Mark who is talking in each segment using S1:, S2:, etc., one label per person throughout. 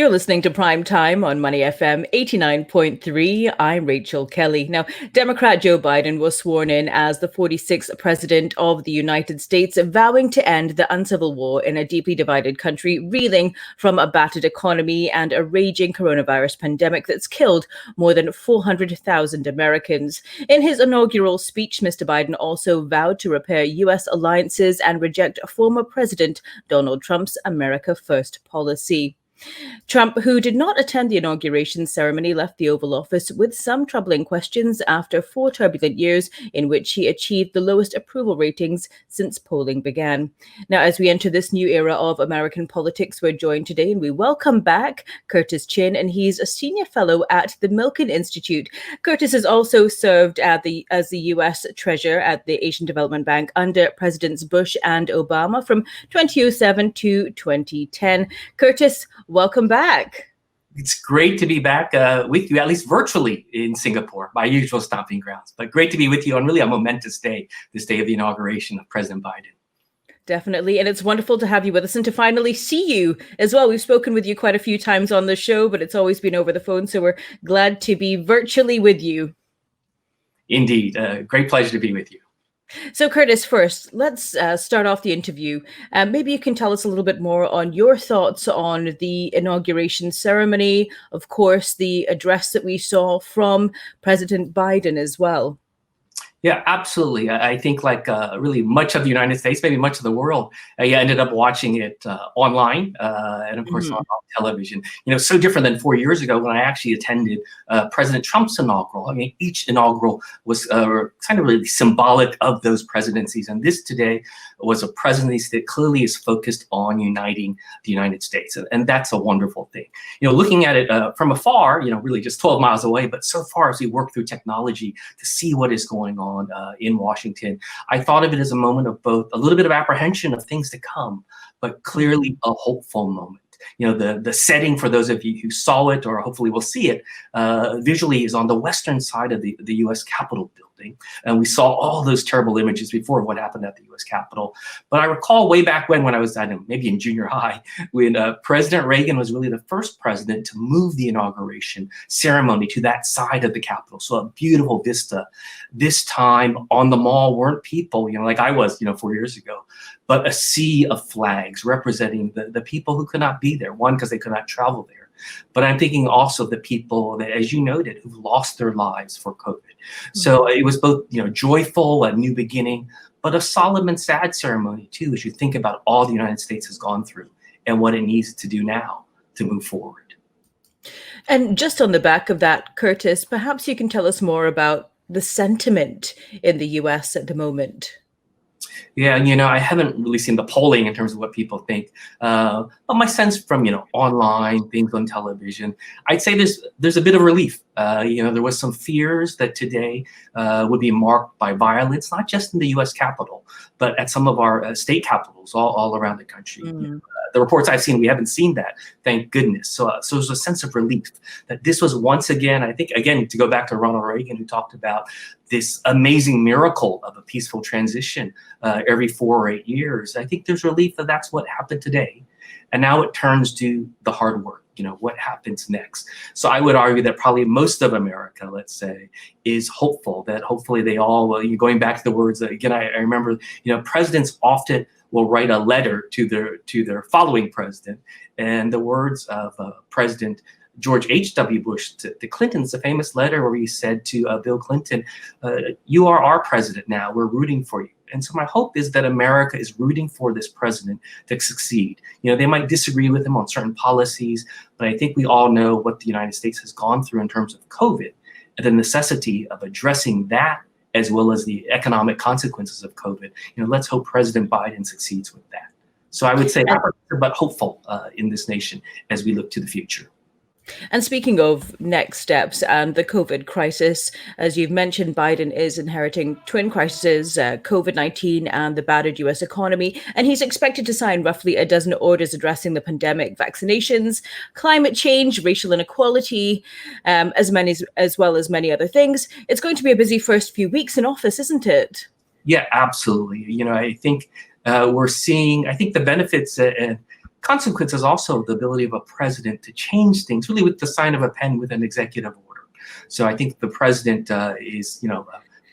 S1: You're listening to Prime Time on Money FM 89.3. I'm Rachel Kelly. Now, Democrat Joe Biden was sworn in as the 46th president of the United States, vowing to end the uncivil war in a deeply divided country, reeling from a battered economy and a raging coronavirus pandemic that's killed more than 400,000 Americans. In his inaugural speech, Mr. Biden also vowed to repair U.S. alliances and reject former President Donald Trump's America First policy. Trump, who did not attend the inauguration ceremony, left the Oval Office with some troubling questions after 4 turbulent years in which he achieved the lowest approval ratings since polling began. Now, as we enter this new era of American politics, we're joined today and we welcome back Curtis Chin, and he's a senior fellow at the Milken Institute. Curtis has also served as the US Treasurer at the Asian Development Bank under Presidents Bush and Obama from 2007 to 2010. Curtis, welcome back.
S2: It's great to be back with you, at least virtually in Singapore, my usual stomping grounds. But great to be with you on really a momentous day, this day of the inauguration of President Biden.
S1: Definitely. And it's wonderful to have you with us and to finally see you as well. We've spoken with you quite a few times on the show, but it's always been over the phone. So we're glad to be virtually with you. Indeed.
S2: Great pleasure to be with you.
S1: So, Curtis, first, let's start off the interview. Maybe you can tell us a little bit more on your thoughts on the inauguration ceremony, of course, the address that we saw from President Biden as well.
S2: Yeah, absolutely. I think like really much of the United States, maybe much of the world, ended up watching it online and of course on television. You know, so different than 4 years ago when I actually attended President Trump's inaugural. I mean, each inaugural was kind of really symbolic of those presidencies. And this today was a presidency that clearly is focused on uniting the United States. And that's a wonderful thing. You know, looking at it from afar, you know, really just 12 miles away, but so far as we work through technology to see what is going on in Washington, I thought of it as a moment of both a little bit of apprehension of things to come, but clearly a hopeful moment. You know, the setting for those of you who saw it or hopefully will see it visually is on the western side of the US Capitol building. And we saw all those terrible images before of what happened at the US Capitol. But I recall way back when I was, I don't know, maybe in junior high, when President Reagan was really the first president to move the inauguration ceremony to that side of the Capitol. So a beautiful vista. This time on the mall weren't people, you know, like I was, you know, 4 years ago, but a sea of flags representing the people who could not be there. One, because they could not travel there. But I'm thinking also the people that, as you noted, who've lost their lives for COVID. So it was both, you know, joyful, a new beginning, but a solemn and sad ceremony too, as you think about all the United States has gone through and what it needs to do now to move forward.
S1: And just on the back of that, Curtis, perhaps you can tell us more about the sentiment in the US at the moment.
S2: Yeah, you know, I haven't really seen the polling in terms of what people think, but my sense from, you know, online, things on television, I'd say there's a bit of relief. You know, there was some fears that today would be marked by violence, not just in the U.S. Capitol, but at some of our state capitals all around the country. You know, the reports I've seen, we haven't seen that, thank goodness. So there's a sense of relief that this was once again, I think, again, to go back to Ronald Reagan, who talked about this amazing miracle of a peaceful transition every 4 or 8 years. I think there's relief that that's what happened today. And now it turns to the hard work. You know, what happens next? So I would argue that probably most of America, let's say, is hopeful that hopefully they all, well, going back to the words, again, I remember, you know, presidents often will write a letter to their following president. And the words of President George H.W. Bush to Clinton's a famous letter where he said to Bill Clinton, you are our president now, we're rooting for you. And so my hope is that America is rooting for this president to succeed. You know, they might disagree with him on certain policies, but I think we all know what the United States has gone through in terms of COVID and the necessity of addressing that as well as the economic consequences of COVID. You know, let's hope President Biden succeeds with that. So I would say, but hopeful in this nation as we look to the future.
S1: And speaking of next steps and the COVID crisis, as you've mentioned, Biden is inheriting twin crises, COVID-19 and the battered U.S. economy. And he's expected to sign roughly a dozen orders addressing the pandemic, vaccinations, climate change, racial inequality, as well as many other things. It's going to be a busy first few weeks in office, isn't it?
S2: Yeah, absolutely. You know, I think we're seeing, I think the benefits consequence is also the ability of a president to change things really with the sign of a pen with an executive order. So I think the president is,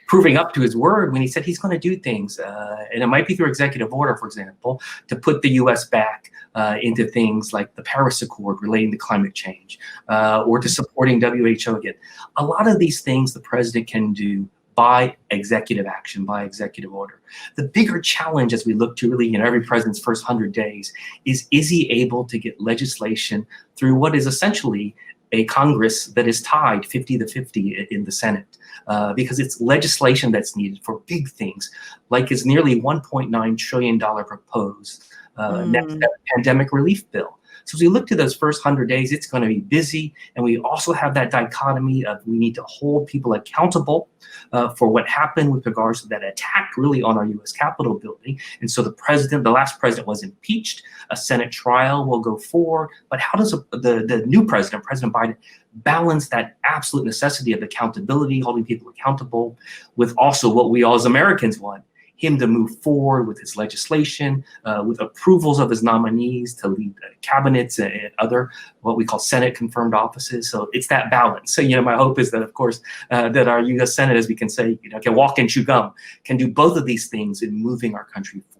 S2: proving up to his word when he said he's going to do things. And it might be through executive order, for example, to put the U.S. back into things like the Paris Accord relating to climate change, or to supporting WHO again. A lot of these things the president can do by executive action, by executive order. The bigger challenge as we look to really, every president's first 100 days is he able to get legislation through what is essentially a Congress that is tied 50-50 in the Senate, because it's legislation that's needed for big things, like his nearly $1.9 trillion proposed next pandemic relief bill. So as we look to those first 100 days, it's going to be busy. And we also have that dichotomy of we need to hold people accountable for what happened with regards to that attack really on our US Capitol building. And so the last president was impeached. A Senate trial will go forward. But how does the new president, President Biden, balance that absolute necessity of accountability, holding people accountable, with also what we all as Americans want? Him to move forward with his legislation, with approvals of his nominees to lead cabinets and other what we call Senate confirmed offices. So it's that balance. So, my hope is that, of course, that our U.S. Senate, as we can say, can walk and chew gum, can do both of these things in moving our country forward.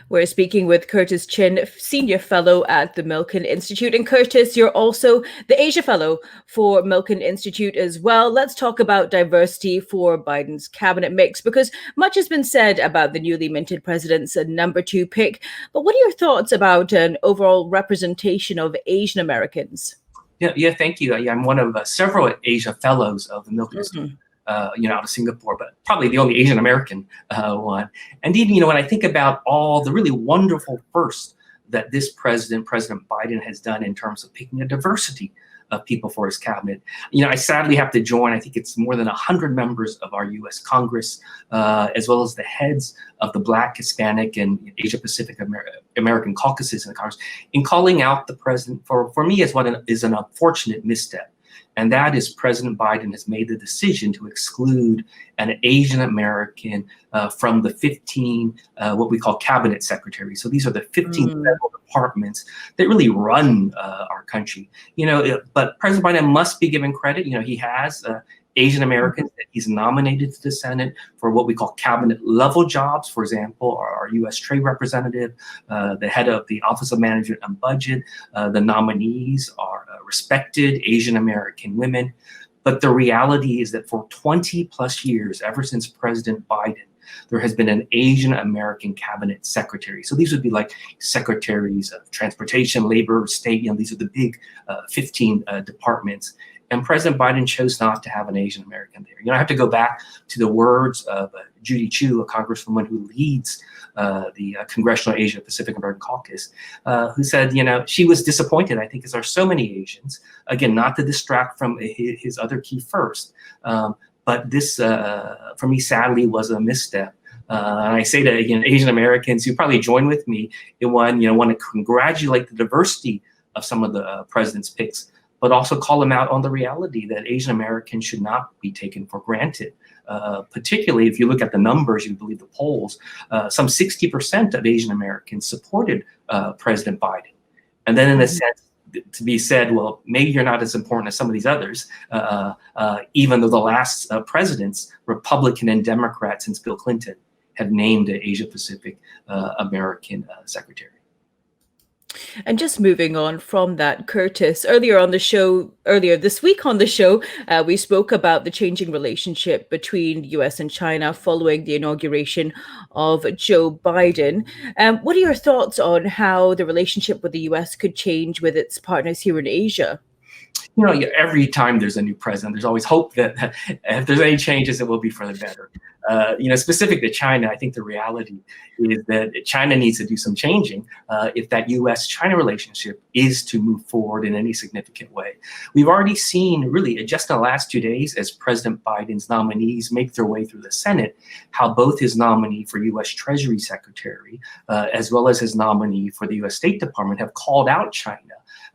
S1: We're speaking with Curtis Chin, Senior Fellow at the Milken Institute. And Curtis, you're also the Asia Fellow for Milken Institute as well. Let's talk about diversity for Biden's cabinet mix, because much has been said about the newly minted president's number 2 pick. But what are your thoughts about an overall representation of Asian Americans?
S2: Yeah, thank you. I'm one of several Asia Fellows of the Milken Institute. Out of Singapore, but probably the only Asian American one. Indeed, when I think about all the really wonderful firsts that this President Biden, has done in terms of picking a diversity of people for his cabinet, I sadly have to join. I think it's more than 100 members of our U.S. Congress, as well as the heads of the Black, Hispanic, and Asia Pacific American caucuses in the Congress, in calling out the president for me as what is an unfortunate misstep. And that is President Biden has made the decision to exclude an Asian American from the 15, what we call cabinet secretaries. So these are the 15 federal departments that really run our country. But President Biden must be given credit. He has Asian Americans that he's nominated to the Senate for what we call cabinet level jobs. For example, our US Trade Representative, the head of the Office of Management and Budget. The nominees are respected Asian American women. But the reality is that for 20 plus years, ever since President Biden, there has been an Asian American cabinet secretary. So these would be like secretaries of transportation, labor, state. These are the big 15 departments. And President Biden chose not to have an Asian American there. I have to go back to the words of Judy Chu, a congresswoman who leads the Congressional Asia Pacific American Caucus, who said, she was disappointed, I think, as are so many Asians, again, not to distract from his other key first. But this, for me, sadly, was a misstep. And I say to Asian Americans who probably join with me in want to congratulate the diversity of some of the president's picks, but also call them out on the reality that Asian Americans should not be taken for granted. Particularly if you look at the numbers, you believe the polls, some 60% of Asian Americans supported President Biden. And then in a sense, to be said, well, maybe you're not as important as some of these others, even though the last presidents, Republican and Democrat since Bill Clinton, have named an Asia Pacific American secretary.
S1: And just moving on from that, Curtis, earlier this week on the show, we spoke about the changing relationship between US and China following the inauguration of Joe Biden. What are your thoughts on how the relationship with the US could change with its partners here in Asia?
S2: Every time there's a new president, there's always hope that if there's any changes, it will be for the better. Specific to China, I think the reality is that China needs to do some changing if that US-China relationship is to move forward in any significant way. We've already seen, really, just in the last 2 days, as President Biden's nominees make their way through the Senate, how both his nominee for US Treasury Secretary, as well as his nominee for the US State Department, have called out China.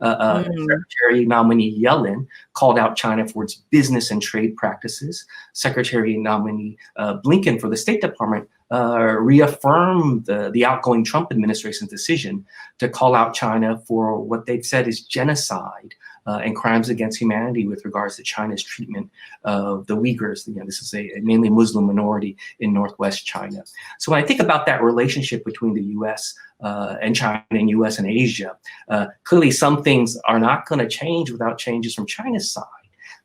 S2: Secretary nominee Yellen called out China for its business and trade practices. Secretary nominee Blinken for the State Department reaffirmed the outgoing Trump administration's decision to call out China for what they've said is genocide and crimes against humanity with regards to China's treatment of the Uyghurs. This is a mainly Muslim minority in northwest China. So when I think about that relationship between the U.S. And China and U.S. and Asia, clearly some things are not going to change without changes from China's side.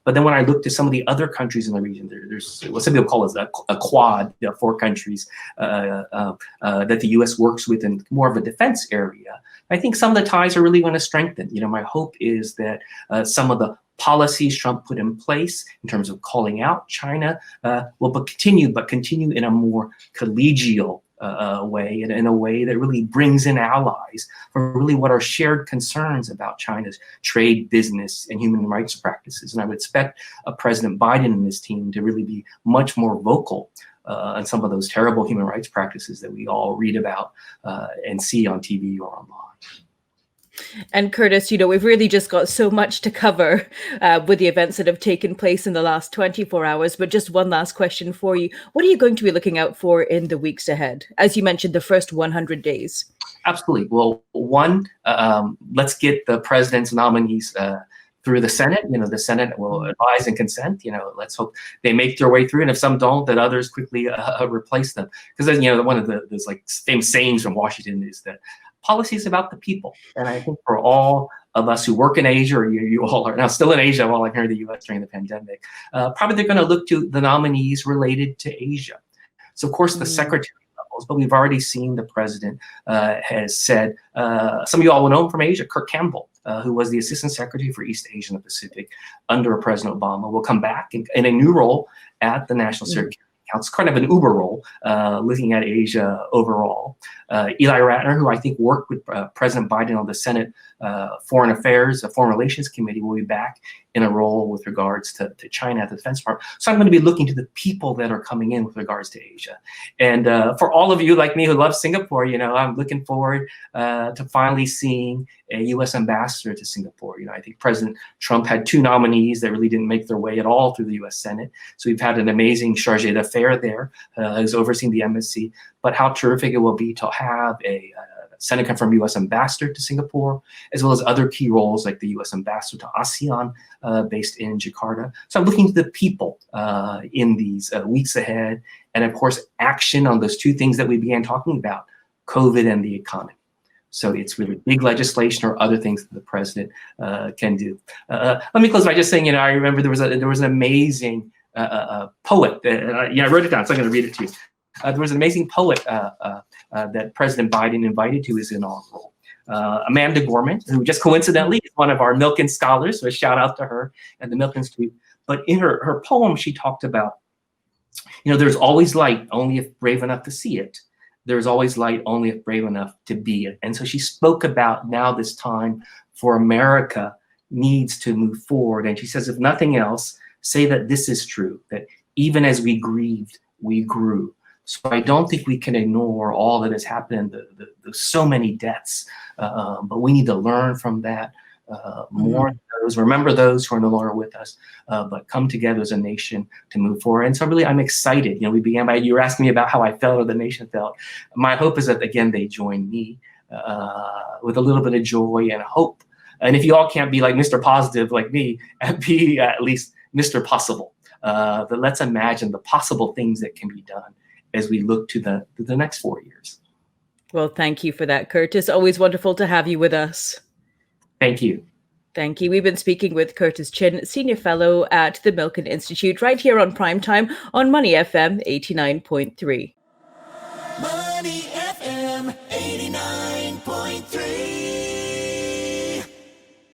S2: But then when I look to some of the other countries in the region, there's what some people call a quad, 4 countries that the U.S. works with in more of a defense area. I think some of the ties are really going to strengthen. My hope is that some of the policies Trump put in place in terms of calling out China will continue in a more collegial way, and in a way that really brings in allies for really what are shared concerns about China's trade, business, and human rights practices. And I would expect President Biden and his team to really be much more vocal on some of those terrible human rights practices that we all read about and see on TV or online.
S1: And Curtis, we've really just got so much to cover with the events that have taken place in the last 24 hours. But just one last question for you. What are you going to be looking out for in the weeks ahead? As you mentioned, the first 100 days.
S2: Absolutely. Well, one, let's get the president's nominees through the Senate. The Senate will advise and consent. Let's hope they make their way through. And if some don't, that others quickly replace them. Because one of those famous sayings from Washington is that policy is about the people. And I think for all of us who work in Asia, or you all are now still in Asia while I'm here in the US during the pandemic, probably they're going to look to the nominees related to Asia. So of course the secretary levels, but we've already seen the president has said, some of you all will know him from Asia, Kirk Campbell, who was the assistant secretary for East Asia and the Pacific under President Obama, will come back in a new role at the National Security Council, kind of an Uber role, looking at Asia overall. Eli Ratner, who I think worked with President Biden on the Senate Foreign Affairs, Foreign Relations Committee, will be back in a role with regards to China at the Defense Department. So I'm going to be looking to the people that are coming in with regards to Asia. And for all of you like me who love Singapore, I'm looking forward to finally seeing a U.S. ambassador to Singapore. I think President Trump had 2 nominees that really didn't make their way at all through the U.S. Senate. So we've had an amazing charge d'affaires there who's overseeing the embassy. But how terrific it will be to have a Senate-confirmed U.S. ambassador to Singapore, as well as other key roles like the U.S. ambassador to ASEAN based in Jakarta. So I'm looking to the people in these weeks ahead, and of course, action on those 2 things that we began talking about, COVID and the economy. So it's really big legislation or other things that the president can do. Let me close by just saying, I remember there was an amazing poet. I wrote it down, so I'm going to read it to you. There was an amazing poet that President Biden invited to his inaugural. Amanda Gorman, who just coincidentally is one of our Milken scholars, so a shout out to her and the Milken Institute. But in her poem, she talked about, there's always light, only if brave enough to see it. There's always light, only if brave enough to be it. And so she spoke about now this time for America needs to move forward. And she says, if nothing else, say that this is true, that even as we grieved, we grew. So I don't think we can ignore all that has happened, the so many deaths, but we need to learn from that. Mourn those, remember those who are no longer with us, but come together as a nation to move forward. And so really, I'm excited. We began by, you were asking me about how I felt or the nation felt. My hope is that, again, they join me with a little bit of joy and hope. And if you all can't be like Mr. Positive like me, be at least Mr. Possible. But let's imagine the possible things that can be done as we look to the next 4 years.
S1: Well, thank you for that, Curtis. Always wonderful to have you with us.
S2: Thank you.
S1: Thank you. We've been speaking with Curtis Chin, Senior Fellow at the Milken Institute, right here on Primetime on Money FM 89.3.